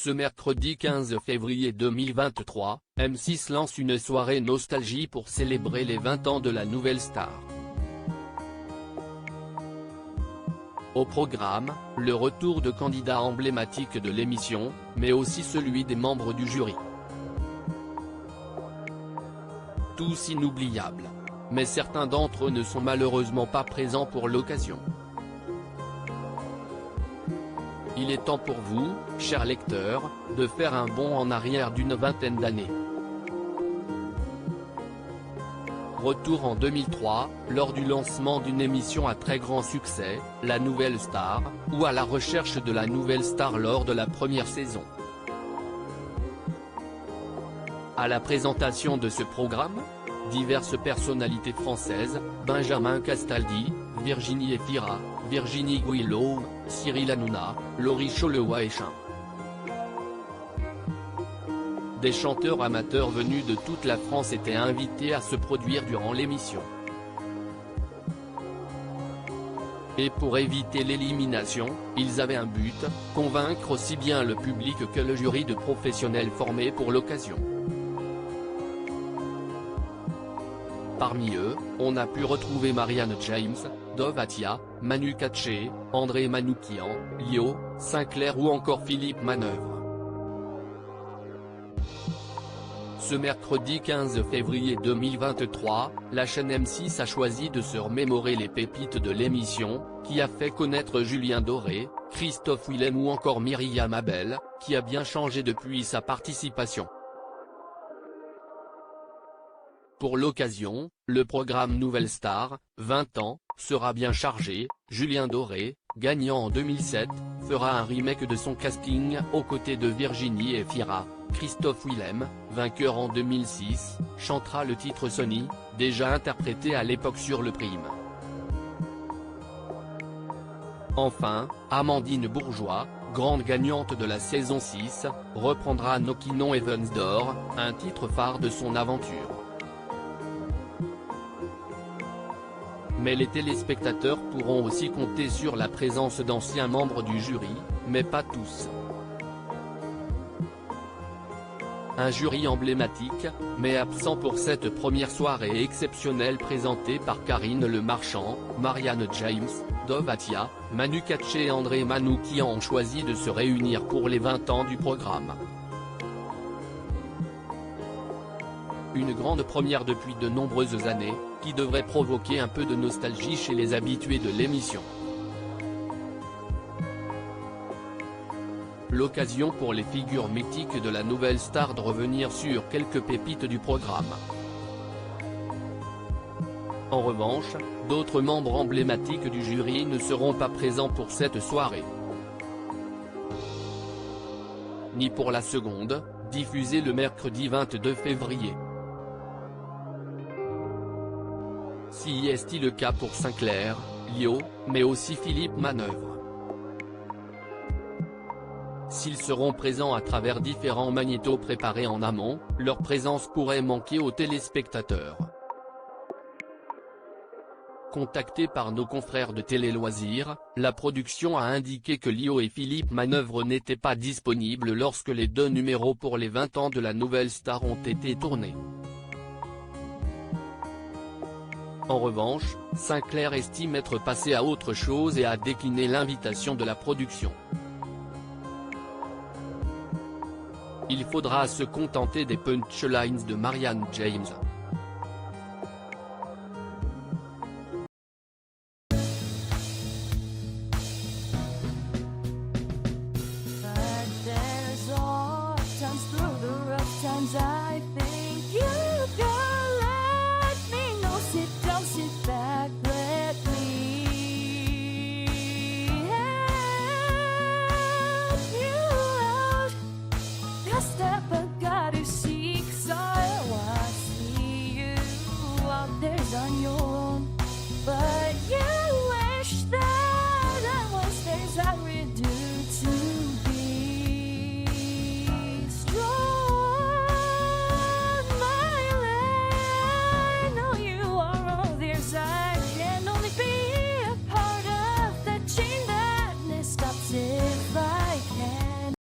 Ce mercredi 15 février 2023, M6 lance une soirée nostalgie pour célébrer les 20 ans de la nouvelle star. Au programme, le retour de candidats emblématiques de l'émission, mais aussi celui des membres du jury. Tous inoubliables. Mais certains d'entre eux ne sont malheureusement pas présents pour l'occasion. Il est temps pour vous, chers lecteurs, de faire un bond en arrière d'une vingtaine d'années. Retour en 2003, lors du lancement d'une émission à très grand succès, La Nouvelle Star, ou à la recherche de la nouvelle star lors de la première saison. À la présentation de ce programme, diverses personnalités françaises, Benjamin Castaldi, Virginie Efira, Virginie Guilloume, Cyril Hanouna, Laurie Chollewa-Echin. Des chanteurs amateurs venus de toute la France étaient invités à se produire durant l'émission. Et pour éviter l'élimination, ils avaient un but, convaincre aussi bien le public que le jury de professionnels formés pour l'occasion. Parmi eux, on a pu retrouver Marianne James, Dov Atia, Manu Katché, André Manoukian, Lio, Sinclair ou encore Philippe Manœuvre. Ce mercredi 15 février 2023, la chaîne M6 a choisi de se remémorer les pépites de l'émission, qui a fait connaître Julien Doré, Christophe Willem ou encore Myriam Abel, qui a bien changé depuis sa participation. Pour l'occasion, le programme Nouvelle Star, 20 ans, sera bien chargé. Julien Doré, gagnant en 2007, fera un remake de son casting aux côtés de Virginie Efira. Christophe Willem, vainqueur en 2006, chantera le titre Sonny, déjà interprété à l'époque sur le Prime. Enfin, Amandine Bourgeois, grande gagnante de la saison 6, reprendra Knockin' on Heaven's Door, un titre phare de son aventure. Mais les téléspectateurs pourront aussi compter sur la présence d'anciens membres du jury, mais pas tous. Un jury emblématique, mais absent pour cette première soirée exceptionnelle présentée par Karine Le Marchand, Marianne James, Dov Atia, Manu Katché et André Manoukian ont choisi de se réunir pour les 20 ans du programme. Une grande première depuis de nombreuses années, qui devrait provoquer un peu de nostalgie chez les habitués de l'émission. L'occasion pour les figures mythiques de la nouvelle star de revenir sur quelques pépites du programme. En revanche, d'autres membres emblématiques du jury ne seront pas présents pour cette soirée. Ni pour la seconde, diffusée le mercredi 22 février. Si est-il le cas pour Sinclair, Lio, mais aussi Philippe Manœuvre. S'ils seront présents à travers différents magnétos préparés en amont, leur présence pourrait manquer aux téléspectateurs. Contactés par nos confrères de Télé Loisirs, la production a indiqué que Lio et Philippe Manœuvre n'étaient pas disponibles lorsque les deux numéros pour les 20 ans de la nouvelle star ont été tournés. En revanche, Sinclair estime être passé à autre chose et a décliné l'invitation de la production. Il faudra se contenter des punchlines de Marianne James.